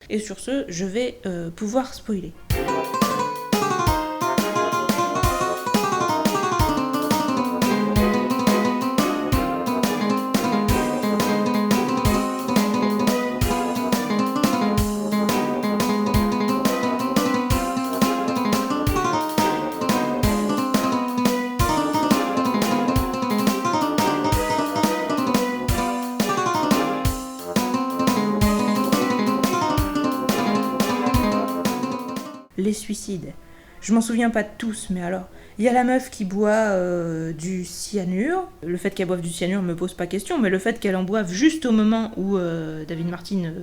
Et sur ce, je vais pouvoir spoiler. Les suicides. Je m'en souviens pas de tous, mais alors, il y a la meuf qui boit du cyanure. Le fait qu'elle boive du cyanure me pose pas question, mais le fait qu'elle en boive juste au moment où David Martin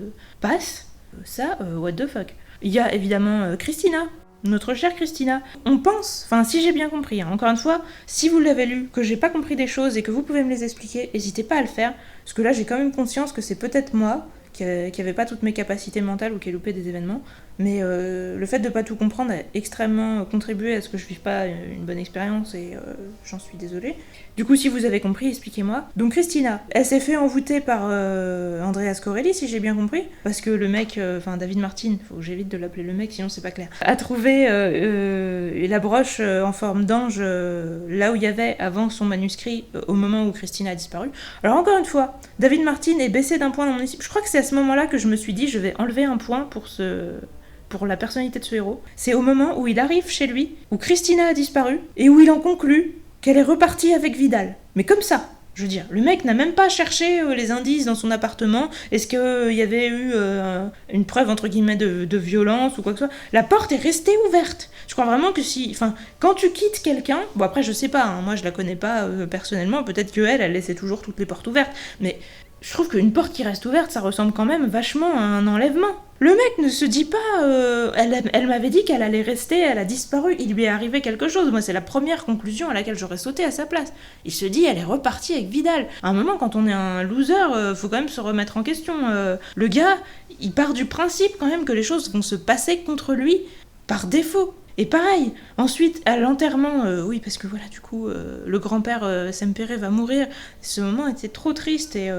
passe, ça, what the fuck. Il y a évidemment Christina, notre chère Christina. On pense, enfin si j'ai bien compris, hein, encore une fois, si vous l'avez lu, que j'ai pas compris des choses et que vous pouvez me les expliquer, n'hésitez pas à le faire, parce que là j'ai quand même conscience que c'est peut-être moi qui avait pas toutes mes capacités mentales ou qui a loupé des événements, mais le fait de pas tout comprendre a extrêmement contribué à ce que je vive pas une bonne expérience et j'en suis désolée. Du coup, si vous avez compris, expliquez-moi. Donc Christina, elle s'est fait envoûter par Andreas Corelli, si j'ai bien compris, parce que le mec, David Martin, faut que j'évite de l'appeler le mec, sinon c'est pas clair, a trouvé la broche en forme d'ange là où il y avait avant son manuscrit au moment où Christina a disparu. Alors encore une fois, David Martin est baissé d'un point dans mon estime. Je crois que c'est à ce moment-là que je me suis dit, je vais enlever un point pour la personnalité de ce héros. C'est au moment où il arrive chez lui, où Christina a disparu, et où il en conclut qu'elle est repartie avec Vidal. Mais comme ça, je veux dire, le mec n'a même pas cherché les indices dans son appartement, est-ce qu'il y avait eu une preuve entre guillemets de violence ou quoi que ce soit. La porte est restée ouverte. Je crois vraiment que quand tu quittes quelqu'un, bon après je sais pas, hein, moi je la connais pas personnellement, peut-être qu'elle laissait toujours toutes les portes ouvertes, mais je trouve qu'une porte qui reste ouverte, ça ressemble quand même vachement à un enlèvement. Le mec ne se dit pas... elle m'avait dit qu'elle allait rester, elle a disparu, il lui est arrivé quelque chose. Moi, c'est la première conclusion à laquelle j'aurais sauté à sa place. Il se dit, elle est repartie avec Vidal. À un moment, quand on est un loser, faut quand même se remettre en question. Le gars, il part du principe quand même que les choses vont se passer contre lui par défaut. Et pareil, ensuite, à l'enterrement, oui, parce que voilà, du coup, le grand-père Sempere va mourir. Ce moment était trop triste, et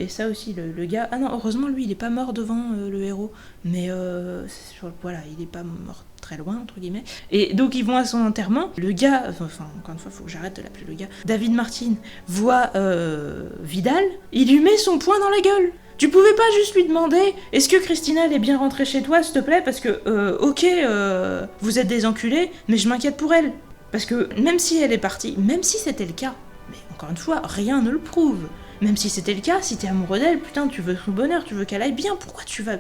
ça aussi, le gars... Ah non, heureusement, lui, il est pas mort devant le héros, mais voilà, il est pas mort très loin, entre guillemets. Et donc, ils vont à son enterrement. Le gars, encore une fois, faut que j'arrête de l'appeler le gars. David Martin voit Vidal, il lui met son poing dans la gueule. Tu pouvais pas juste lui demander « Est-ce que Christina elle est bien rentrée chez toi, s'il te plaît ? Parce que, vous êtes des enculés, mais je m'inquiète pour elle. » Parce que même si elle est partie, même si c'était le cas, mais encore une fois, rien ne le prouve. Même si c'était le cas, si t'es amoureux d'elle, putain, tu veux son bonheur, tu veux qu'elle aille bien, pourquoi tu vas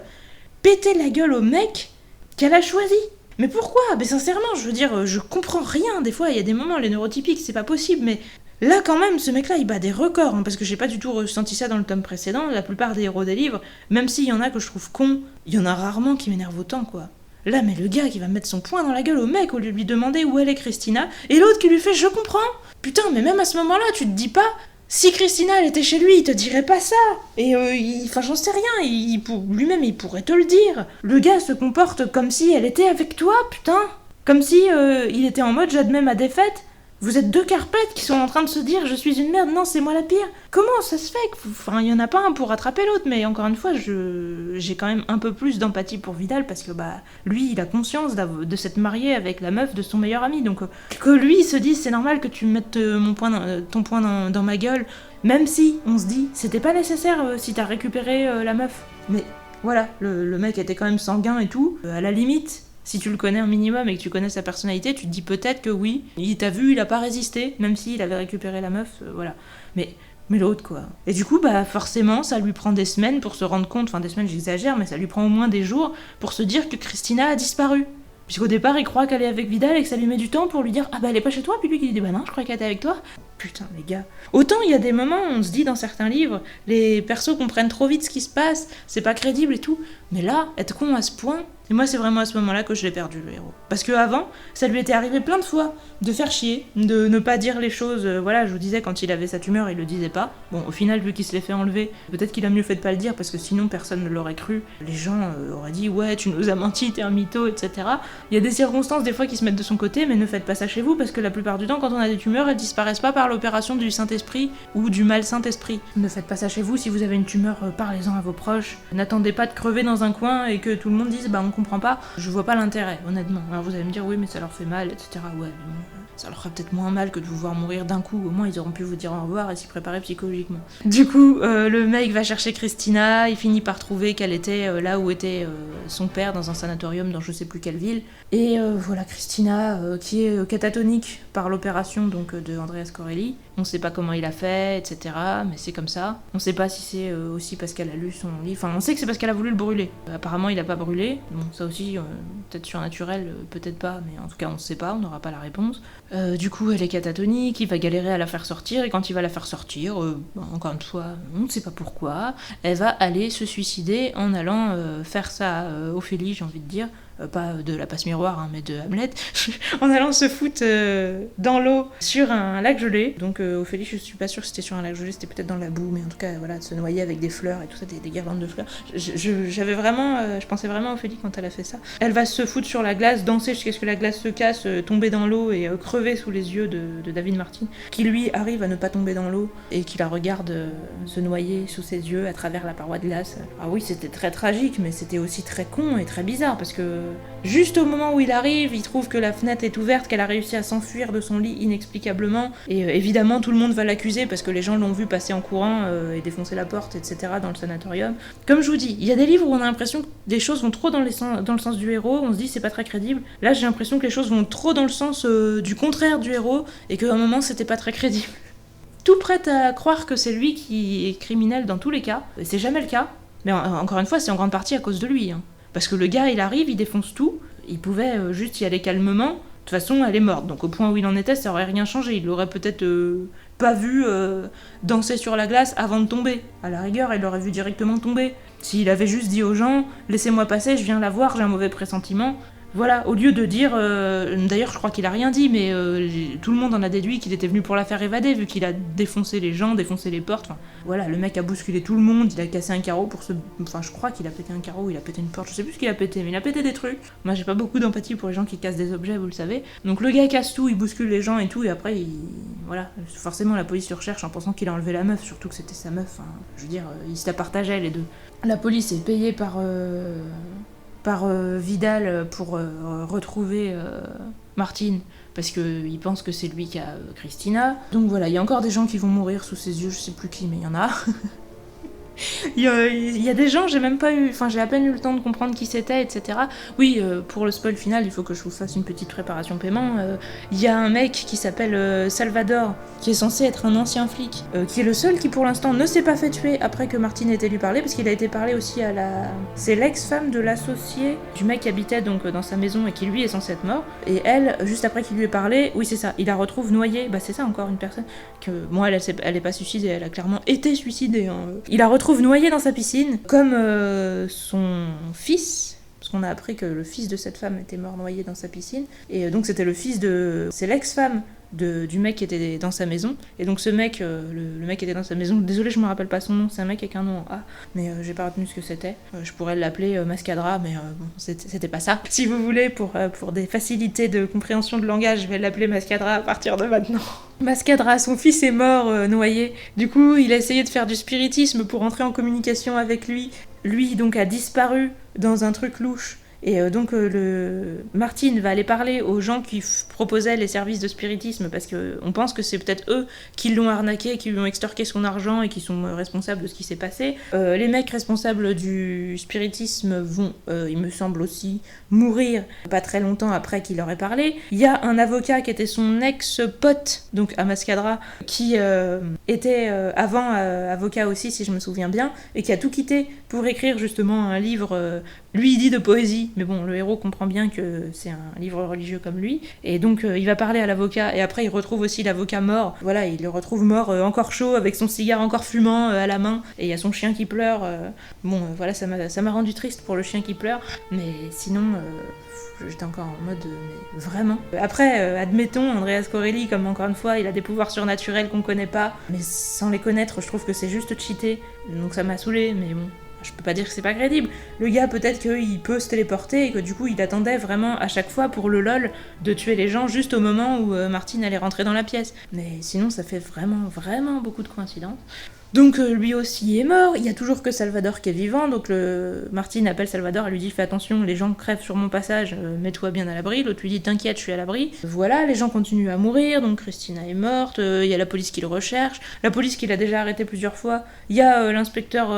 péter la gueule au mec qu'elle a choisi ? Mais pourquoi ? Mais sincèrement, je veux dire, je comprends rien. Des fois, il y a des moments, les neurotypiques, c'est pas possible, mais... Là, quand même, ce mec-là, il bat des records, hein, parce que j'ai pas du tout ressenti ça dans le tome précédent. La plupart des héros des livres, même s'il y en a que je trouve cons, il y en a rarement qui m'énervent autant, quoi. Là, mais le gars qui va mettre son poing dans la gueule au mec au lieu de lui demander où elle est Christina, et l'autre qui lui fait « Je comprends !» Putain, mais même à ce moment-là, tu te dis pas « Si Christina, elle était chez lui, il te dirait pas ça !» Et j'en sais rien, lui-même, il pourrait te le dire. Le gars se comporte comme si elle était avec toi, putain. Comme si il était en mode « J'admets ma défaite !» Vous êtes deux carpettes qui sont en train de se dire « Je suis une merde, non, c'est moi la pire !» Comment ça se fait que il y en a pas un pour rattraper l'autre, mais encore une fois, j'ai quand même un peu plus d'empathie pour Vidal, parce que lui, il a conscience de s'être marié avec la meuf de son meilleur ami, donc que lui, il se dise « C'est normal que tu me mettes ton poing dans ma gueule », même si, on se dit « C'était pas nécessaire si t'as récupéré la meuf ». Mais voilà, le mec était quand même sanguin et tout, à la limite... Si tu le connais un minimum et que tu connais sa personnalité, tu te dis peut-être que oui, il t'a vu, il a pas résisté, même s'il avait récupéré la meuf, voilà. Mais l'autre, quoi. Et du coup, forcément, ça lui prend des semaines pour se rendre compte, des semaines j'exagère, mais ça lui prend au moins des jours pour se dire que Christina a disparu. Puisqu'au départ, il croit qu'elle est avec Vidal et que ça lui met du temps pour lui dire « Ah elle est pas chez toi ?» Puis lui qui lui dit « non, je croyais qu'elle était avec toi. » Putain, les gars. Autant il y a des moments où on se dit dans certains livres, les persos comprennent trop vite ce qui se passe, c'est pas crédible et tout, mais là, être con à ce point... Et moi, c'est vraiment à ce moment-là que je l'ai perdu, le héros. Parce que avant, ça lui était arrivé plein de fois de faire chier, de ne pas dire les choses. Voilà, je vous disais, quand il avait sa tumeur, il le disait pas. Bon, au final, vu qu'il se l'est fait enlever, peut-être qu'il a mieux fait de pas le dire, parce que sinon, personne ne l'aurait cru. Les gens auraient dit, ouais, tu nous as menti, t'es un mytho, etc. Il y a des circonstances, des fois, qui se mettent de son côté, mais ne faites pas ça chez vous, parce que la plupart du temps, quand on a des tumeurs, elles disparaissent pas par l'opération du Saint-Esprit ou du mal Saint-Esprit. Ne faites pas ça chez vous, si vous avez une tumeur, parlez-en à vos proches. N'attendez pas de crever dans un coin et que tout le monde dise, bah on comprend pas. Je vois pas l'intérêt, honnêtement. Alors vous allez me dire, oui, mais ça leur fait mal, etc. Ouais, mais bon, ça leur ferait peut-être moins mal que de vous voir mourir d'un coup. Au moins, ils auront pu vous dire au revoir et s'y préparer psychologiquement. Du coup, le mec va chercher Christina, il finit par trouver qu'elle était là où était son père, dans un sanatorium dans je sais plus quelle ville. Et voilà, Christina, qui est catatonique par l'opération donc de Andreas Corelli. On sait pas comment il a fait, etc. Mais c'est comme ça. On sait pas si c'est aussi parce qu'elle a lu son livre. Enfin, on sait que c'est parce qu'elle a voulu le brûler. Apparemment, il a pas brûlé. Bon, ça aussi, peut-être surnaturel, peut-être pas. Mais en tout cas, on sait pas, on n'aura pas la réponse. Du coup, elle est catatonique, il va galérer à la faire sortir. Et quand il va la faire sortir, encore une fois, on ne sait pas pourquoi, elle va aller se suicider en allant faire ça Ophélie, j'ai envie de dire. Pas de la passe miroir, hein, mais de Hamlet, en allant se foutre dans l'eau sur un lac gelé. Donc Ophélie, je suis pas sûre que c'était sur un lac gelé, c'était peut-être dans la boue, mais en tout cas, voilà, de se noyer avec des fleurs et tout ça, des guirlandes de fleurs. J'avais vraiment, je pensais vraiment à Ophélie quand elle a fait ça. Elle va se foutre sur la glace, danser jusqu'à ce que la glace se casse, tomber dans l'eau et crever sous les yeux de David Martin, qui lui arrive à ne pas tomber dans l'eau et qui la regarde se noyer sous ses yeux à travers la paroi de glace. Ah oui, c'était très tragique, mais c'était aussi très con et très bizarre, parce que juste au moment où il arrive, il trouve que la fenêtre est ouverte, qu'elle a réussi à s'enfuir de son lit inexplicablement. Et évidemment, tout le monde va l'accuser parce que les gens l'ont vu passer en courant et défoncer la porte, etc. dans le sanatorium. Comme je vous dis, il y a des livres où on a l'impression que des choses vont trop dans le sens du héros, on se dit c'est pas très crédible. Là, j'ai l'impression que les choses vont trop dans le sens du contraire du héros et qu'à un moment, c'était pas très crédible. Tout prête à croire que c'est lui qui est criminel dans tous les cas. C'est jamais le cas. Mais encore une fois, c'est en grande partie à cause de lui, hein. Parce que le gars, il arrive, il défonce tout, il pouvait juste y aller calmement, de toute façon, elle est morte, donc au point où il en était, ça aurait rien changé, il l'aurait peut-être pas vu danser sur la glace avant de tomber. À la rigueur, il l'aurait vu directement tomber. S'il avait juste dit aux gens, laissez-moi passer, je viens la voir, j'ai un mauvais pressentiment. Voilà, au lieu de dire, d'ailleurs je crois qu'il a rien dit, mais tout le monde en a déduit qu'il était venu pour la faire évader, vu qu'il a défoncé les gens, défoncé les portes, enfin, voilà, le mec a bousculé tout le monde, il a cassé un carreau pour se... Enfin, je crois qu'il a pété un carreau, il a pété une porte, je sais plus ce qu'il a pété, mais il a pété des trucs. Moi j'ai pas beaucoup d'empathie pour les gens qui cassent des objets, vous le savez. Donc le gars casse tout, il bouscule les gens et tout, et après, voilà, forcément la police recherche en pensant qu'il a enlevé la meuf, surtout que c'était sa meuf, hein. Je veux dire, ils se la partageaient les deux. La police est payée par Vidal pour retrouver Martine, parce qu'il pense que c'est lui qui a Christina. Donc voilà, il y a encore des gens qui vont mourir sous ses yeux, je sais plus qui, mais il y en a. Il y a des gens, j'ai à peine eu le temps de comprendre qui c'était, etc. Oui, pour le spoil final, il faut que je vous fasse une petite préparation paiement. Il y a un mec qui s'appelle Salvador, qui est censé être un ancien flic, qui est le seul qui pour l'instant ne s'est pas fait tuer après que Martine ait été lui parler, parce qu'il a été parlé aussi à la... C'est l'ex-femme de l'associé du mec qui habitait donc dans sa maison et qui lui est censé être mort. Et elle, juste après qu'il lui ait parlé, oui c'est ça, il la retrouve noyée, bah c'est ça encore une personne que... Bon, elle est pas suicidée, elle a clairement été suicidée, hein. Il la retrouve noyé dans sa piscine, comme son fils, parce qu'on a appris que le fils de cette femme était mort noyé dans sa piscine, et donc c'était le fils de... C'est l'ex-femme du mec qui était dans sa maison, et donc ce mec, le mec qui était dans sa maison, désolé je me rappelle pas son nom, c'est un mec avec un nom en A, mais j'ai pas retenu ce que c'était, je pourrais l'appeler Mascadra, mais bon, c'était pas ça. Si vous voulez, pour des facilités de compréhension de langage, je vais l'appeler Mascadra à partir de maintenant. Mascadra, son fils est mort noyé, du coup il a essayé de faire du spiritisme pour entrer en communication avec lui, donc a disparu dans un truc louche. Et donc Martine va aller parler aux gens qui proposaient les services de spiritisme, parce qu'on pense que c'est peut-être eux qui l'ont arnaqué, qui lui ont extorqué son argent et qui sont responsables de ce qui s'est passé. Les mecs responsables du spiritisme vont, il me semble aussi, mourir pas très longtemps après qu'il leur ait parlé. Il y a un avocat qui était son ex-pote, donc à Mascadra, qui était avant avocat aussi, si je me souviens bien, et qui a tout quitté pour écrire justement un livre, lui il dit de poésie, aussi, mais bon, le héros comprend bien que c'est un livre religieux comme lui, et donc il va parler à l'avocat, et après il retrouve aussi l'avocat mort, voilà, il le retrouve mort, encore chaud, avec son cigare encore fumant à la main, et il y a son chien qui pleure, voilà, ça m'a rendu triste pour le chien qui pleure, mais sinon... J'étais encore en mode mais vraiment. Après, admettons, Andreas Corelli, comme encore une fois, il a des pouvoirs surnaturels qu'on connaît pas, mais sans les connaître, je trouve que c'est juste cheaté. Donc ça m'a saoulé, mais bon, je peux pas dire que c'est pas crédible. Le gars, peut-être qu'il peut se téléporter et que du coup, il attendait vraiment à chaque fois pour le lol de tuer les gens juste au moment où Martine allait rentrer dans la pièce. Mais sinon, ça fait vraiment beaucoup de coïncidences. Donc lui aussi est mort, il y a toujours que Salvador qui est vivant, donc Martine appelle Salvador et lui dit fais attention, les gens crèvent sur mon passage, mets-toi bien à l'abri, l'autre lui dit t'inquiète, je suis à l'abri. Voilà, les gens continuent à mourir, donc Christina est morte, il y a la police qui le recherche, la police qui l'a déjà arrêté plusieurs fois, il y a l'inspecteur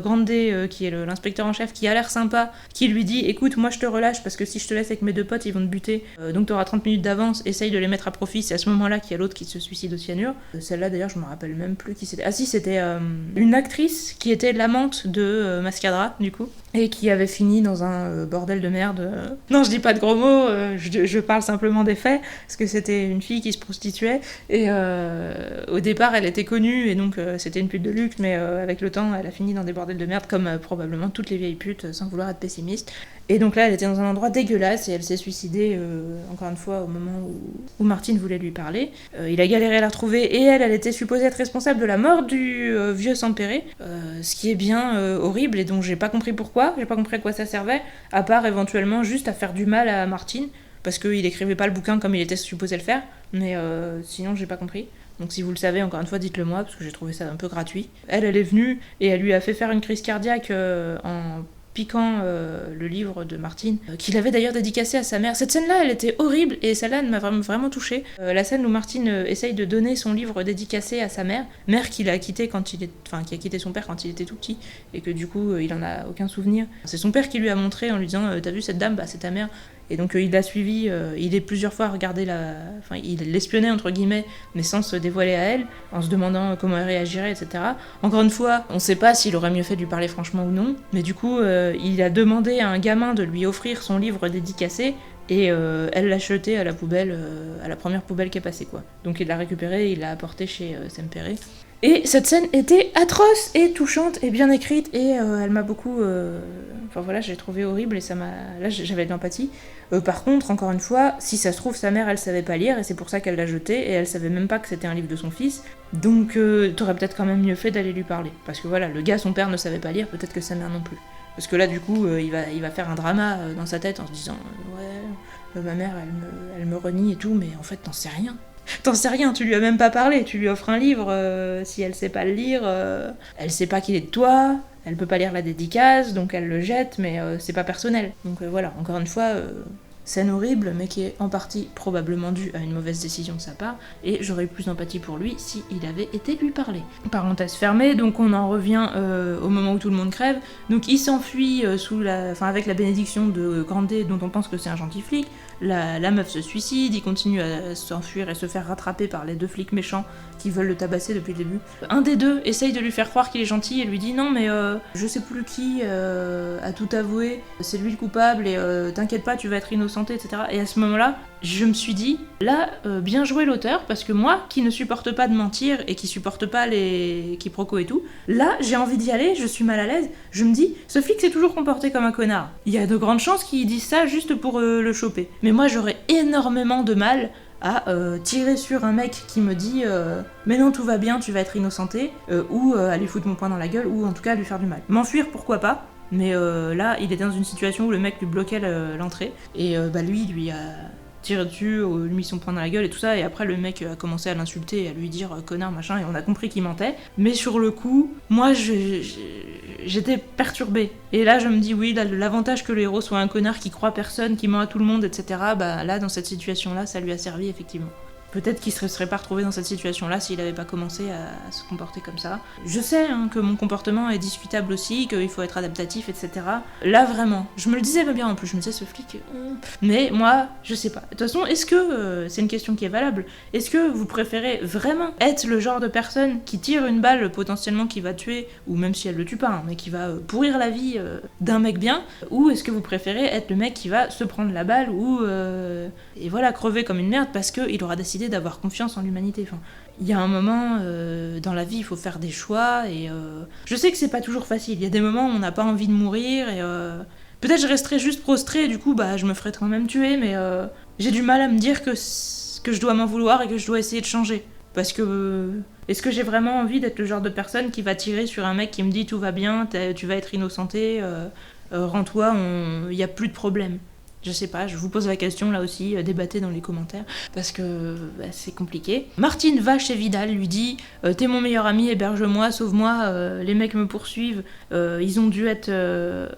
Grande, qui est l'inspecteur en chef, qui a l'air sympa, qui lui dit écoute, moi je te relâche parce que si je te laisse avec mes 2 potes, ils vont te buter, donc t'auras 30 minutes d'avance, essaye de les mettre à profit, c'est à ce moment-là qu'il y a l'autre qui se suicide au cyanure. Celle-là d'ailleurs, je me rappelle même plus qui c'était. Ah si, c'était une actrice qui était l'amante de Mascadra, du coup, et qui avait fini dans un bordel de merde. Non, je dis pas de gros mots, je parle simplement des faits, parce que c'était une fille qui se prostituait, et au départ, elle était connue, et donc c'était une pute de luxe, mais avec le temps, elle a fini dans des bordels de merde, comme probablement toutes les vieilles putes, sans vouloir être pessimiste. Et donc là, elle était dans un endroit dégueulasse, et elle s'est suicidée, encore une fois, au moment où Martine voulait lui parler. Il a galéré à la retrouver, et elle était supposée être responsable de la mort du vieux Sampere, ce qui est bien horrible, et dont j'ai pas compris pourquoi, j'ai pas compris à quoi ça servait, à part éventuellement juste à faire du mal à Martine, parce qu'il écrivait pas le bouquin comme il était supposé le faire, mais sinon j'ai pas compris. Donc si vous le savez, encore une fois, dites-le moi, parce que j'ai trouvé ça un peu gratuit. Elle est venue, et elle lui a fait faire une crise cardiaque en piquant le livre de Martine, qu'il avait d'ailleurs dédicacé à sa mère. Cette scène-là, elle était horrible, et celle-là, elle m'a vraiment touchée. La scène où Martine essaye de donner son livre dédicacé à sa mère qui a quitté son père quand il était tout petit, et que du coup, il en a aucun souvenir. C'est son père qui lui a montré en lui disant « T'as vu cette dame ? Bah, c'est ta mère ». Et donc il l'a suivi, il est plusieurs fois regardé il l'espionnait entre guillemets, mais sans se dévoiler à elle, en se demandant comment elle réagirait, etc. Encore une fois, on sait pas s'il aurait mieux fait de lui parler franchement ou non, mais du coup, il a demandé à un gamin de lui offrir son livre dédicacé, et elle l'a jeté à la poubelle, à la première poubelle qui est passée, quoi. Donc il l'a récupéré et il l'a apporté chez Sempere. Et cette scène était atroce et touchante et bien écrite, et elle m'a beaucoup... Enfin voilà, j'ai trouvé horrible, et ça m'a... Là, j'avais de l'empathie. Par contre, encore une fois, si ça se trouve, sa mère, elle savait pas lire, et c'est pour ça qu'elle l'a jeté, et elle savait même pas que c'était un livre de son fils. Donc t'aurais peut-être quand même mieux fait d'aller lui parler. Parce que voilà, le gars, son père ne savait pas lire, peut-être que sa mère non plus. Parce que là, du coup, il va faire un drama dans sa tête en se disant ouais, ma mère, elle me renie et tout, mais en fait, t'en sais rien. T'en sais rien, tu lui as même pas parlé, tu lui offres un livre, si elle sait pas le lire, elle sait pas qu'il est de toi, elle peut pas lire la dédicace, donc elle le jette, mais c'est pas personnel. Donc voilà, encore une fois, scène horrible, mais qui est en partie probablement due à une mauvaise décision de sa part, et j'aurais eu plus d'empathie pour lui si il avait été lui parler. Parenthèse fermée, donc on en revient au moment où tout le monde crève, donc il s'enfuit avec la bénédiction de Grandet, dont on pense que c'est un gentil flic. La meuf se suicide, il continue à s'enfuir et se faire rattraper par les 2 flics méchants qui veulent le tabasser depuis le début. Un des 2 essaye de lui faire croire qu'il est gentil et lui dit non mais je sais plus qui a tout avoué, c'est lui le coupable, et t'inquiète pas, tu vas être innocenté, etc. Et à ce moment-là, je me suis dit, là, bien joué l'auteur, parce que moi, qui ne supporte pas de mentir et qui supporte pas les quiproquos et tout, là, j'ai envie d'y aller, je suis mal à l'aise, je me dis, ce flic s'est toujours comporté comme un connard. Il y a de grandes chances qu'il dise ça juste pour le choper. Mais moi, j'aurais énormément de mal à tirer sur un mec qui me dit mais non, tout va bien, tu vas être innocenté, ou à lui foutre mon poing dans la gueule, ou en tout cas à lui faire du mal. M'enfuir, pourquoi pas, mais là, il était dans une situation où le mec lui bloquait l'entrée, et lui a tiré dessus, lui mis son poing dans la gueule et tout ça, et après le mec a commencé à l'insulter et à lui dire connard machin, et on a compris qu'il mentait. Mais sur le coup, moi j'étais perturbée. Et là je me dis oui, l'avantage que le héros soit un connard qui croit personne, qui ment à tout le monde, etc., bah là dans cette situation là ça lui a servi effectivement. Peut-être qu'il ne serait pas retrouvé dans cette situation-là s'il n'avait pas commencé à se comporter comme ça. Je sais que mon comportement est discutable aussi, qu'il faut être adaptatif, etc. Là, vraiment, je me le disais pas bien en plus, je me disais, ce flic... Mais moi, je sais pas. De toute façon, est-ce que... c'est une question qui est valable. Est-ce que vous préférez vraiment être le genre de personne qui tire une balle potentiellement qui va tuer, ou même si elle le tue pas, hein, mais qui va pourrir la vie d'un mec bien, ou est-ce que vous préférez être le mec qui va se prendre la balle, ou... et voilà, crever comme une merde parce qu'il aura décidé d'avoir confiance en l'humanité. Enfin, il y a un moment dans la vie, il faut faire des choix et je sais que c'est pas toujours facile. Il y a des moments où on n'a pas envie de mourir et peut-être je resterai juste prostrée et du coup bah je me ferai quand même tuer, mais j'ai du mal à me dire que je dois m'en vouloir et que je dois essayer de changer. Parce que est-ce que j'ai vraiment envie d'être le genre de personne qui va tirer sur un mec qui me dit tout va bien, tu vas être innocenté, rends-toi, il y a plus de problème. Je sais pas, je vous pose la question là aussi, débattez dans les commentaires, parce que c'est compliqué. Martine va chez Vidal, lui dit t'es mon meilleur ami, héberge-moi, sauve-moi, les mecs me poursuivent, ils ont dû être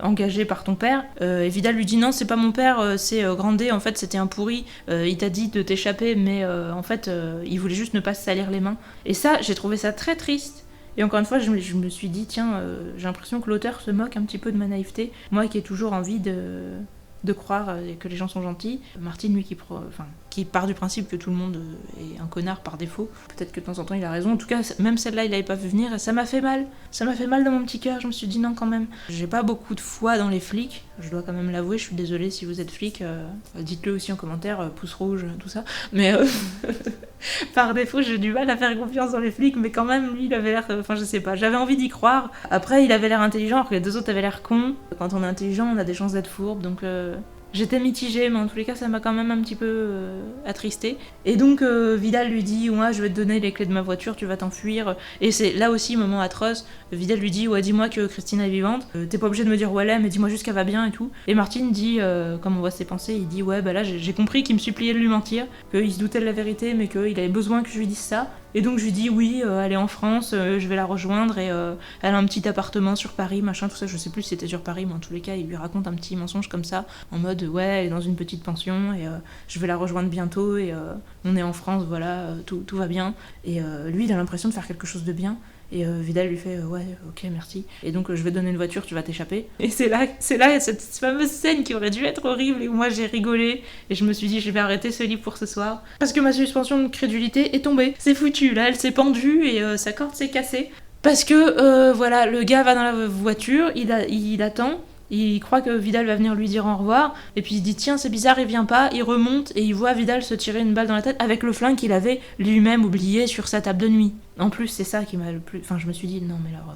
engagés par ton père. Et Vidal lui dit non, c'est pas mon père, c'est Grandet, en fait c'était un pourri, il t'a dit de t'échapper, mais en fait il voulait juste ne pas se salir les mains. Et ça, j'ai trouvé ça très triste. Et encore une fois, je me suis dit, tiens, j'ai l'impression que l'auteur se moque un petit peu de ma naïveté. Moi qui ai toujours envie de croire que les gens sont gentils. Martine, lui, qui part du principe que tout le monde est un connard par défaut. Peut-être que de temps en temps, il a raison. En tout cas, même celle-là, il l'avait pas vu venir et ça m'a fait mal. Ça m'a fait mal dans mon petit cœur. Je me suis dit non, quand même. J'ai pas beaucoup de foi dans les flics. Je dois quand même l'avouer. Je suis désolée si vous êtes flic. Dites-le aussi en commentaire, pouce rouge, tout ça. Mais par défaut, j'ai du mal à faire confiance dans les flics. Mais quand même, lui, il avait l'air... Enfin, je sais pas. J'avais envie d'y croire. Après, il avait l'air intelligent alors que les deux autres avaient l'air cons. Quand on est intelligent, on a des chances d'être fourbe. Donc... J'étais mitigée, mais en tous les cas, ça m'a quand même un petit peu attristée. Et donc, Vidal lui dit « Ouais, je vais te donner les clés de ma voiture, tu vas t'enfuir. » Et c'est là aussi, moment atroce, Vidal lui dit « Ouais, dis-moi que Christina est vivante. T'es pas obligé de me dire où elle est, mais dis-moi juste qu'elle va bien et tout. » Et Martine dit, comme on voit ses pensées, il dit « Ouais, bah là, j'ai compris qu'il me suppliait de lui mentir, qu'il se doutait de la vérité, mais qu'il avait besoin que je lui dise ça. » Et donc je lui dis oui, elle est en France, je vais la rejoindre et elle a un petit appartement sur Paris, machin, tout ça, je sais plus si c'était sur Paris, mais en tous les cas, il lui raconte un petit mensonge comme ça, en mode ouais, elle est dans une petite pension et je vais la rejoindre bientôt et on est en France, voilà, tout va bien. Et lui, il a l'impression de faire quelque chose de bien. Et Vidal lui fait ouais, ok, merci. Et donc je vais te donner une voiture, tu vas t'échapper. Et c'est là cette fameuse scène qui aurait dû être horrible et où moi j'ai rigolé et je me suis dit je vais arrêter ce livre pour ce soir parce que ma suspension de crédulité est tombée. C'est foutu, là elle s'est pendue et sa corde s'est cassée. Parce que voilà, le gars va dans la voiture, il attend. Il croit que Vidal va venir lui dire au revoir, et puis il dit tiens c'est bizarre, il vient pas, il remonte et il voit Vidal se tirer une balle dans la tête avec le flingue qu'il avait lui-même oublié sur sa table de nuit. En plus c'est ça qui m'a le plus... Enfin je me suis dit non mais alors...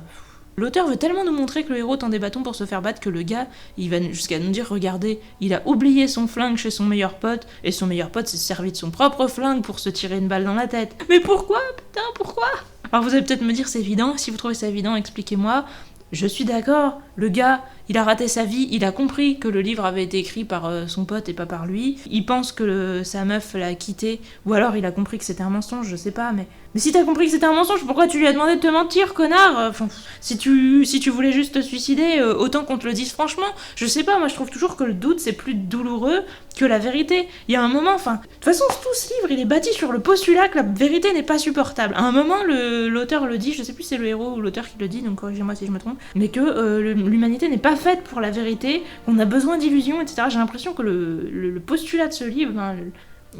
L'auteur veut tellement nous montrer que le héros tend des bâtons pour se faire battre que le gars, il va jusqu'à nous dire regardez, il a oublié son flingue chez son meilleur pote, et son meilleur pote s'est servi de son propre flingue pour se tirer une balle dans la tête. Mais pourquoi, putain, pourquoi? Alors vous allez peut-être me dire c'est évident, si vous trouvez ça évident, expliquez-moi. Je suis d'accord, le gars, il a raté sa vie, il a compris que le livre avait été écrit par son pote et pas par lui. Il pense que sa meuf l'a quitté, ou alors il a compris que c'était un mensonge, je sais pas, mais si t'as compris que c'était un mensonge, pourquoi tu lui as demandé de te mentir, connard? Enfin, si tu voulais juste te suicider, autant qu'on te le dise franchement. Je sais pas, moi je trouve toujours que le doute c'est plus douloureux que la vérité. Il y a un moment, enfin, de toute façon tout ce livre il est bâti sur le postulat que la vérité n'est pas supportable. À un moment l'auteur le dit, je sais plus si c'est le héros ou l'auteur qui le dit, donc corrigez-moi si je me trompe, mais que l'humanité n'est pas faite pour la vérité, qu'on a besoin d'illusions, etc. J'ai l'impression que le postulat de ce livre, ben,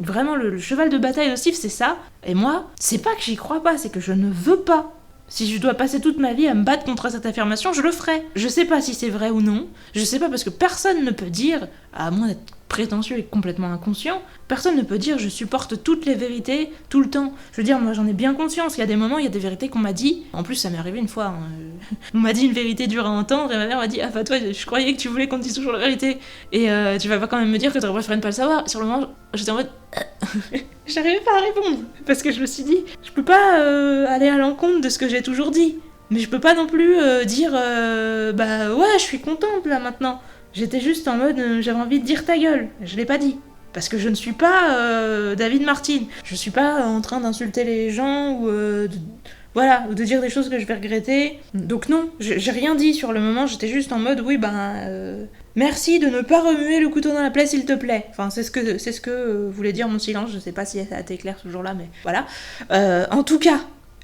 vraiment le cheval de bataille de Steve, c'est ça. Et moi, c'est pas que j'y crois pas, c'est que je ne veux pas. Si je dois passer toute ma vie à me battre contre cette affirmation, je le ferai. Je sais pas si c'est vrai ou non, je sais pas parce que personne ne peut dire, à moins d'être prétentieux et complètement inconscient, personne ne peut dire je supporte toutes les vérités tout le temps. Je veux dire, moi j'en ai bien conscience, il y a des moments, il y a des vérités qu'on m'a dit, en plus ça m'est arrivé une fois, hein. On m'a dit une vérité dure à entendre et ma mère m'a dit ah bah toi je croyais que tu voulais qu'on te dise toujours la vérité et tu vas pas quand même me dire que t'aurais préféré ne pas le savoir. Sur le moment j'étais en mode j'arrivais pas à répondre parce que je me suis dit je peux pas aller à l'encontre de ce que j'ai toujours dit, mais je peux pas non plus dire bah ouais je suis contente là maintenant. J'étais juste en mode, j'avais envie de dire ta gueule. Je l'ai pas dit. Parce que je ne suis pas David Martin. Je suis pas en train d'insulter les gens ou ou de dire des choses que je vais regretter. Donc non, j'ai rien dit sur le moment. J'étais juste en mode, oui, Merci de ne pas remuer le couteau dans la plaie, s'il te plaît. Enfin, c'est ce que voulait dire mon silence. Je sais pas si ça a été clair ce jour-là, mais voilà. En tout cas,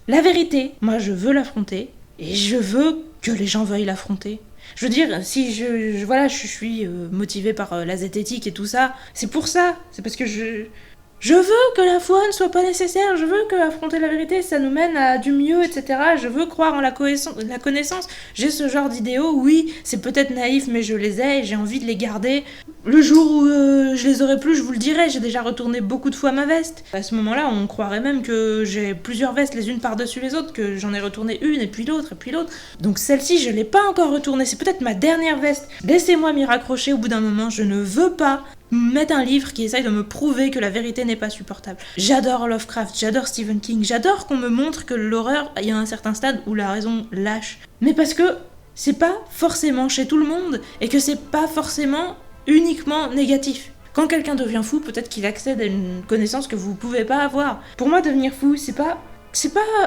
la vérité, moi, je veux l'affronter. Et je veux que les gens veuillent l'affronter. Je veux dire, si je suis motivée par la zététique et tout ça, c'est pour ça. C'est parce que je veux que la foi ne soit pas nécessaire, je veux que affronter la vérité, ça nous mène à du mieux, etc. Je veux croire en la connaissance. J'ai ce genre d'idéaux, oui, c'est peut-être naïf, mais je les ai et j'ai envie de les garder. Le jour où je les aurai plus, je vous le dirai, j'ai déjà retourné beaucoup de fois ma veste. À ce moment-là, on croirait même que j'ai plusieurs vestes les unes par-dessus les autres, que j'en ai retourné une et puis l'autre et puis l'autre. Donc celle-ci, je l'ai pas encore retournée, c'est peut-être ma dernière veste. Laissez-moi m'y raccrocher au bout d'un moment, je ne veux pas mettre un livre qui essaye de me prouver que la vérité n'est pas supportable. J'adore Lovecraft, j'adore Stephen King, j'adore qu'on me montre que l'horreur, il y a un certain stade où la raison lâche. Mais parce que c'est pas forcément chez tout le monde, et que c'est pas forcément uniquement négatif. Quand quelqu'un devient fou, peut-être qu'il accède à une connaissance que vous pouvez pas avoir. Pour moi, devenir fou, c'est pas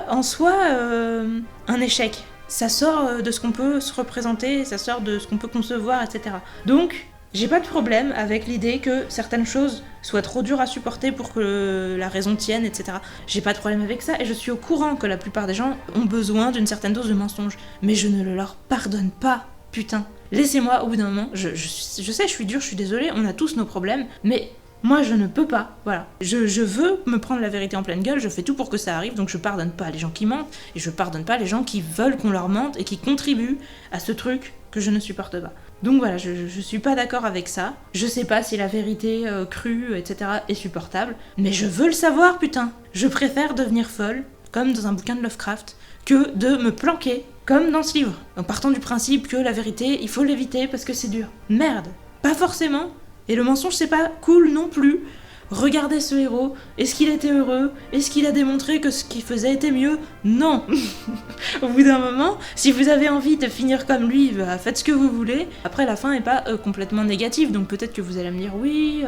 en soi un échec. Ça sort de ce qu'on peut se représenter, ça sort de ce qu'on peut concevoir, etc. Donc, j'ai pas de problème avec l'idée que certaines choses soient trop dures à supporter pour que la raison tienne, etc. J'ai pas de problème avec ça, et je suis au courant que la plupart des gens ont besoin d'une certaine dose de mensonge. Mais je ne le leur pardonne pas, putain. Laissez-moi, au bout d'un moment, je sais, je suis dure, je suis désolée, on a tous nos problèmes, mais moi je ne peux pas, voilà. Je veux me prendre la vérité en pleine gueule, je fais tout pour que ça arrive, donc je pardonne pas les gens qui mentent, et je pardonne pas les gens qui veulent qu'on leur mente et qui contribuent à ce truc que je ne supporte pas. Donc voilà, je suis pas d'accord avec ça. Je sais pas si la vérité crue, etc. est supportable, mais je veux le savoir, putain. Je préfère devenir folle, comme dans un bouquin de Lovecraft, que de me planquer, comme dans ce livre, en partant du principe que la vérité, il faut l'éviter parce que c'est dur. Merde, pas forcément. Et le mensonge, c'est pas cool non plus. Regardez ce héros, est-ce qu'il était heureux? Est-ce qu'il a démontré que ce qu'il faisait était mieux? Non. Au bout d'un moment, si vous avez envie de finir comme lui, bah, faites ce que vous voulez. Après, la fin est pas complètement négative, donc peut-être que vous allez me dire oui,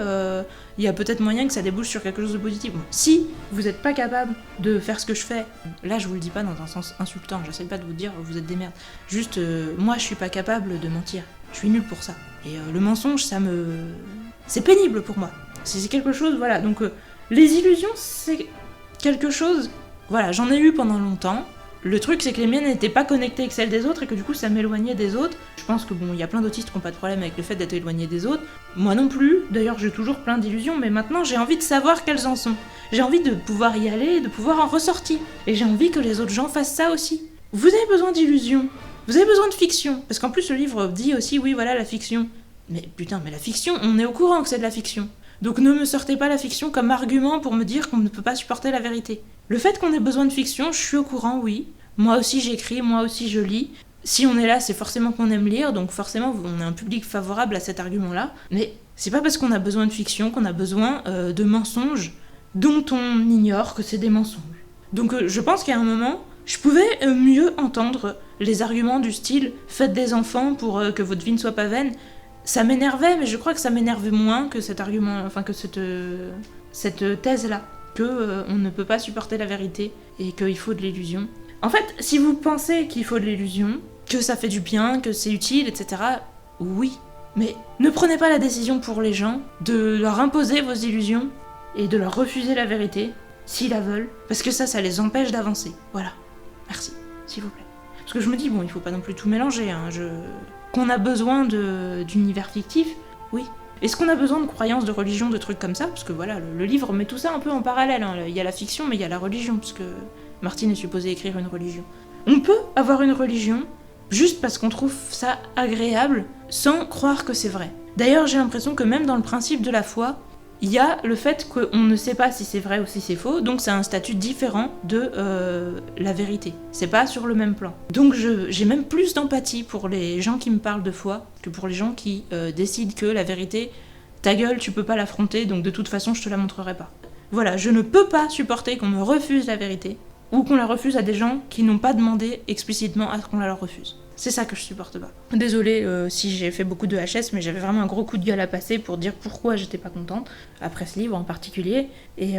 il y a peut-être moyen que ça débouche sur quelque chose de positif. Bon, si vous êtes pas capable de faire ce que je fais, là je vous le dis pas dans un sens insultant, j'essaie pas de vous dire vous êtes des merdes. Juste, moi je suis pas capable de mentir. Je suis nulle pour ça. Et le mensonge, c'est pénible pour moi. C'est quelque chose, voilà. Donc, les illusions, c'est quelque chose... Voilà, j'en ai eu pendant longtemps. Le truc, c'est que les miennes n'étaient pas connectées avec celles des autres et que du coup, ça m'éloignait des autres. Je pense que bon, il y a plein d'autistes qui n'ont pas de problème avec le fait d'être éloignés des autres. Moi non plus. D'ailleurs, j'ai toujours plein d'illusions, mais maintenant, j'ai envie de savoir quelles en sont. J'ai envie de pouvoir y aller, de pouvoir en ressortir. Et j'ai envie que les autres gens fassent ça aussi. Vous avez besoin d'illusions. Vous avez besoin de fiction. Parce qu'en plus, le livre dit aussi, oui, voilà, la fiction. Mais putain, mais la fiction, on est au courant que c'est de la fiction. Donc ne me sortez pas la fiction comme argument pour me dire qu'on ne peut pas supporter la vérité. Le fait qu'on ait besoin de fiction, je suis au courant, oui. Moi aussi j'écris, moi aussi je lis. Si on est là, c'est forcément qu'on aime lire, donc forcément on a un public favorable à cet argument-là. Mais c'est pas parce qu'on a besoin de fiction qu'on a besoin de mensonges dont on ignore que c'est des mensonges. Donc je pense qu'à un moment, je pouvais mieux entendre les arguments du style « faites des enfants pour que votre vie ne soit pas vaine ». Ça m'énervait, mais je crois que ça m'énervait moins que cet argument, enfin que cette thèse-là, que on ne peut pas supporter la vérité et qu'il faut de l'illusion. En fait, si vous pensez qu'il faut de l'illusion, que ça fait du bien, que c'est utile, etc., oui. Mais ne prenez pas la décision pour les gens de leur imposer vos illusions et de leur refuser la vérité, s'ils la veulent, parce que ça les empêche d'avancer. Voilà. Merci, s'il vous plaît. Parce que je me dis, bon, il faut pas non plus tout mélanger, hein, Qu'on a besoin d'univers fictifs, oui. Est-ce qu'on a besoin de croyances, de religions, de trucs comme ça? Parce que voilà, le livre met tout ça un peu en parallèle. Hein. Il y a la fiction, mais il y a la religion, parce que Martine est supposée écrire une religion. On peut avoir une religion juste parce qu'on trouve ça agréable, sans croire que c'est vrai. D'ailleurs, j'ai l'impression que même dans le principe de la foi, il y a le fait qu'on ne sait pas si c'est vrai ou si c'est faux, donc c'est un statut différent de la vérité. C'est pas sur le même plan. Donc j'ai même plus d'empathie pour les gens qui me parlent de foi que pour les gens qui décident que la vérité, ta gueule, tu peux pas l'affronter, donc de toute façon je te la montrerai pas. Voilà, je ne peux pas supporter qu'on me refuse la vérité, ou qu'on la refuse à des gens qui n'ont pas demandé explicitement à ce qu'on la leur refuse. C'est ça que je supporte pas. Désolée si j'ai fait beaucoup de HS, mais j'avais vraiment un gros coup de gueule à passer pour dire pourquoi j'étais pas contente, après ce livre en particulier, et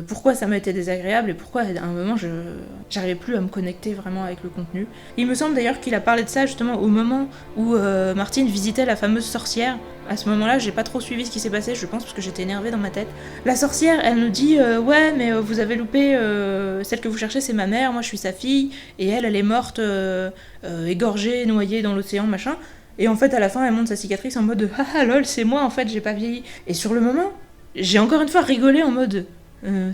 pourquoi ça m'a été désagréable, et pourquoi à un moment j'arrivais plus à me connecter vraiment avec le contenu. Il me semble d'ailleurs qu'il a parlé de ça justement au moment où Martine visitait la fameuse sorcière. À ce moment-là, j'ai pas trop suivi ce qui s'est passé, je pense, parce que j'étais énervée dans ma tête. La sorcière, elle nous dit ouais, mais vous avez loupé, celle que vous cherchez, c'est ma mère, moi je suis sa fille, et elle est morte égorgée, noyée dans l'océan, machin. Et en fait, à la fin, elle montre sa cicatrice en mode haha lol, c'est moi en fait, j'ai pas vieilli. Et sur le moment, j'ai encore une fois rigolé en mode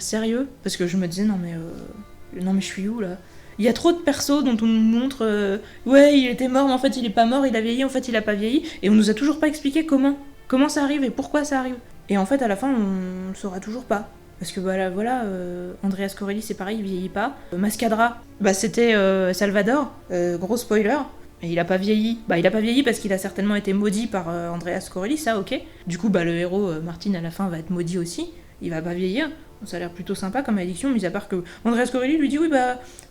sérieux, parce que je me disais non mais je suis où là? Il y a trop de persos dont on nous montre ouais, il était mort, mais en fait il est pas mort, il a vieilli, en fait il a pas vieilli, et on nous a toujours pas expliqué comment ça arrive et pourquoi ça arrive. Et en fait, à la fin, on saura toujours pas. Parce que voilà, Andreas Corelli, c'est pareil, il vieillit pas. Mascadra, c'était Salvador, gros spoiler. Et il a pas vieilli. Il a pas vieilli parce qu'il a certainement été maudit par Andreas Corelli, ça ok. Du coup, le héros, Martin, à la fin, va être maudit aussi. Il va pas vieillir. Ça a l'air plutôt sympa comme addiction, mis à part que Andreas Corelli lui dit oui,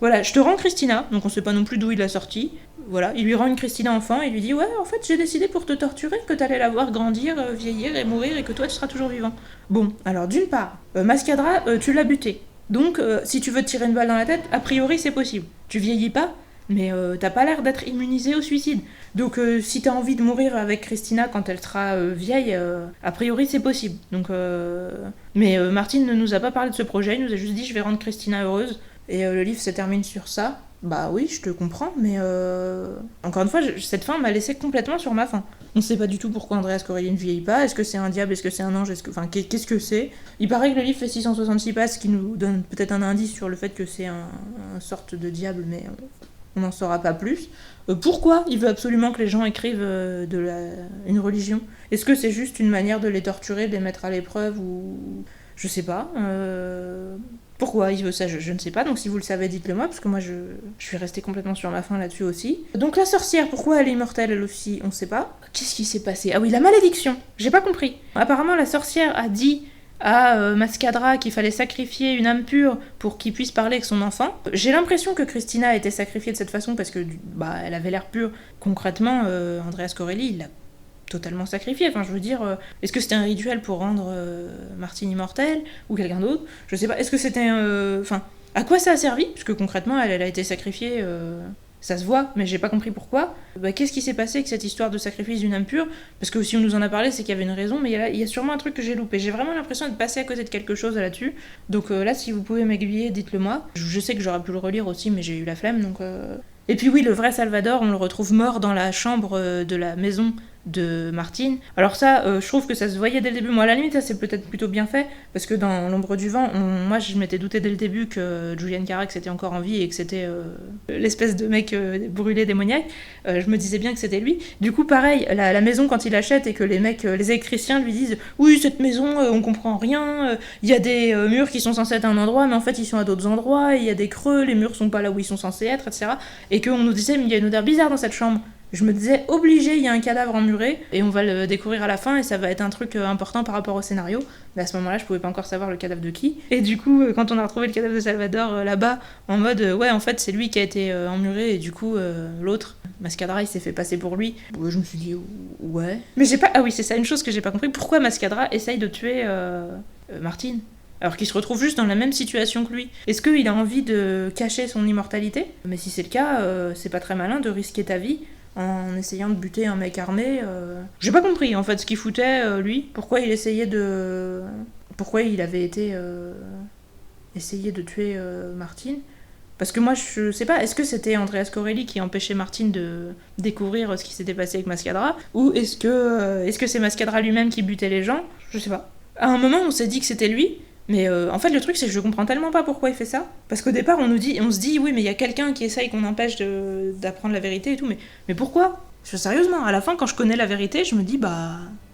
voilà, je te rends Christina, donc on sait pas non plus d'où il l'a sorti. Voilà, il lui rend une Christina enfant, et il lui dit ouais, en fait, j'ai décidé pour te torturer que t'allais la voir grandir, vieillir et mourir, et que toi tu seras toujours vivant. Bon, alors d'une part, Mascadra, tu l'as buté. Donc, si tu veux te tirer une balle dans la tête, a priori c'est possible. Tu vieillis pas, mais t'as pas l'air d'être immunisé au suicide. Donc si t'as envie de mourir avec Christina quand elle sera vieille, a priori c'est possible. Donc, mais Martine ne nous a pas parlé de ce projet, il nous a juste dit je vais rendre Christina heureuse. Et le livre se termine sur ça. Bah oui, je te comprends, mais encore une fois, cette fin m'a laissé complètement sur ma faim. On sait pas du tout pourquoi Andreas Corelli ne vieillit pas. Est-ce que c'est un diable? Est-ce que c'est un ange? Qu'est-ce que c'est? Il paraît que le livre fait 666 pages, ce qui nous donne peut-être un indice sur le fait que c'est un sorte de diable, mais on n'en saura pas plus. Pourquoi il veut absolument que les gens écrivent une religion? Est-ce que c'est juste une manière de les torturer, de les mettre à l'épreuve, ou... Je sais pas. Pourquoi il veut ça, je ne sais pas, donc si vous le savez, dites-le moi, parce que moi je suis restée complètement sur ma faim là-dessus aussi. Donc la sorcière, pourquoi elle est immortelle elle aussi, on sait pas. Qu'est-ce qui s'est passé? Ah oui, la malédiction, j'ai pas compris. Apparemment la sorcière a dit à Mascadra qu'il fallait sacrifier une âme pure pour qu'il puisse parler avec son enfant. J'ai l'impression que Christina a été sacrifiée de cette façon parce que elle avait l'air pure. Concrètement, Andreas Corelli, il l'a totalement sacrifié. Enfin, je veux dire, est-ce que c'était un rituel pour rendre Martine immortelle ou quelqu'un d'autre? Je sais pas. Est-ce que c'était à quoi ça a servi? Parce que concrètement, elle a été sacrifiée. Ça se voit, mais j'ai pas compris pourquoi. Qu'est-ce qui s'est passé avec cette histoire de sacrifice d'une âme pure? Parce que si on nous en a parlé, c'est qu'il y avait une raison, mais il y a sûrement un truc que j'ai loupé. J'ai vraiment l'impression d'être passée à côté de quelque chose là-dessus. Donc là, si vous pouvez m'aiguiller, dites-le moi. Je sais que j'aurais pu le relire aussi, mais j'ai eu la flemme, donc... Et puis oui, le vrai Salvador, on le retrouve mort dans la chambre de la maison de Martine. Alors ça, je trouve que ça se voyait dès le début. Moi, à la limite, ça c'est peut-être plutôt bien fait, parce que dans L'ombre du vent, moi je m'étais douté dès le début que Julian Carax était encore en vie et que c'était l'espèce de mec brûlé démoniaque. Je me disais bien que c'était lui. Du coup, pareil, la maison quand il achète et que les mecs, les électriciens lui disent « Oui, cette maison, on comprend rien, il y a des murs qui sont censés être à un endroit, mais en fait ils sont à d'autres endroits, il y a des creux, les murs sont pas là où ils sont censés être, etc. » Et qu'on nous disait « Mais il y a une odeur bizarre dans cette chambre. » Je me disais, obligé, il y a un cadavre emmuré, et on va le découvrir à la fin, et ça va être un truc important par rapport au scénario. Mais à ce moment-là, je pouvais pas encore savoir le cadavre de qui. Et du coup, quand on a retrouvé le cadavre de Salvador là-bas, en mode, ouais, en fait, c'est lui qui a été emmuré, et du coup, l'autre, Mascadra, il s'est fait passer pour lui. Je me suis dit, ouais. Mais j'ai pas... Ah oui, c'est ça, une chose que j'ai pas compris. Pourquoi Mascadra essaye de tuer Martine, alors qu'il se retrouve juste dans la même situation que lui? Est-ce qu'il a envie de cacher son immortalité? Mais si c'est le cas, c'est pas très malin de risquer ta vie en essayant de buter un mec armé. J'ai pas compris en fait ce qu'il foutait lui, pourquoi il essayait de... Pourquoi il avait été essayé de tuer Martine. Parce que moi je sais pas, est-ce que c'était Andreas Corelli qui empêchait Martine de découvrir ce qui s'était passé avec Mascadra, ou est-ce que c'est Mascadra lui-même qui butait les gens? Je sais pas. À un moment on s'est dit que c'était lui, mais en fait le truc c'est que je comprends tellement pas pourquoi il fait ça. Parce qu'au départ on se dit oui mais il y a quelqu'un qui essaye qu'on empêche d'apprendre la vérité et tout, mais pourquoi? Sérieusement, à la fin quand je connais la vérité je me dis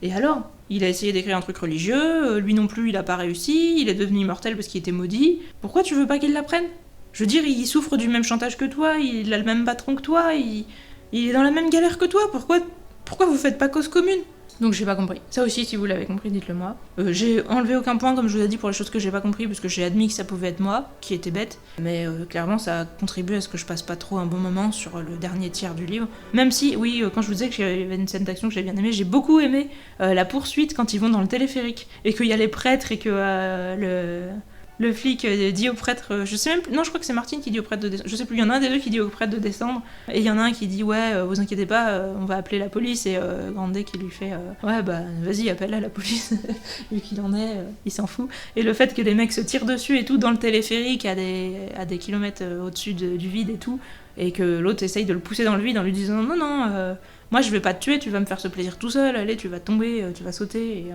et alors? Il a essayé d'écrire un truc religieux, lui non plus il a pas réussi, il est devenu immortel parce qu'il était maudit. Pourquoi tu veux pas qu'il l'apprenne? Je veux dire, il souffre du même chantage que toi, il a le même patron que toi, il est dans la même galère que toi, pourquoi vous faites pas cause commune? Donc j'ai pas compris. Ça aussi, si vous l'avez compris, dites-le moi. J'ai enlevé aucun point, comme je vous ai dit, pour les choses que j'ai pas compris, parce que j'ai admis que ça pouvait être moi, qui était bête. Mais clairement, ça a contribué à ce que je passe pas trop un bon moment sur le dernier tiers du livre. Même si, oui, quand je vous disais qu'il y avait une scène d'action que j'ai bien aimée, j'ai beaucoup aimé la poursuite quand ils vont dans le téléphérique. Et qu'il y a les prêtres et que le flic dit au prêtre, je sais même plus, non je crois que c'est Martine qui dit au prêtre de descendre, je sais plus, il y en a un des deux qui dit au prêtre de descendre, et il y en a un qui dit ouais vous inquiétez pas, on va appeler la police, et Grandet qui lui fait ouais bah vas-y appelle la police, vu qu'il en est, il s'en fout. Et le fait que les mecs se tirent dessus et tout dans le téléphérique à des kilomètres au-dessus du vide et tout, et que l'autre essaye de le pousser dans le vide en lui disant non, moi je vais pas te tuer, tu vas me faire ce plaisir tout seul, allez tu vas tomber, tu vas sauter, et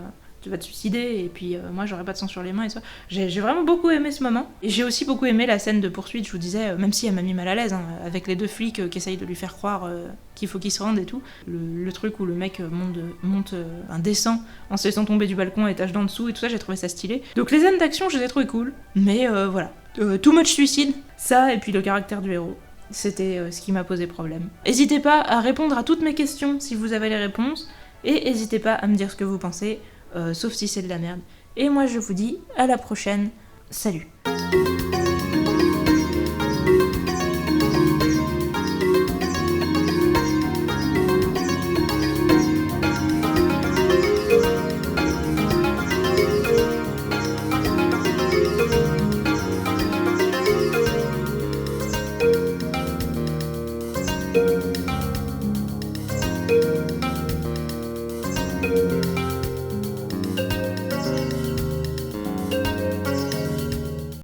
tu vas te suicider, et puis moi j'aurais pas de sang sur les mains et ça. J'ai vraiment beaucoup aimé ce moment. Et j'ai aussi beaucoup aimé la scène de poursuite, je vous disais, même si elle m'a mis mal à l'aise, hein, avec les deux flics qui essayent de lui faire croire qu'il faut qu'il se rende et tout. Le truc où le mec descend en se laissant tomber du balcon à étage d'en dessous et tout ça, j'ai trouvé ça stylé. Donc les scènes d'action, je les ai trouvées cool, mais voilà. Too much suicide, ça et puis le caractère du héros. C'était ce qui m'a posé problème. N'hésitez pas à répondre à toutes mes questions si vous avez les réponses, et n'hésitez pas à me dire ce que vous pensez. Sauf si c'est de la merde. Et moi je vous dis à la prochaine. Salut.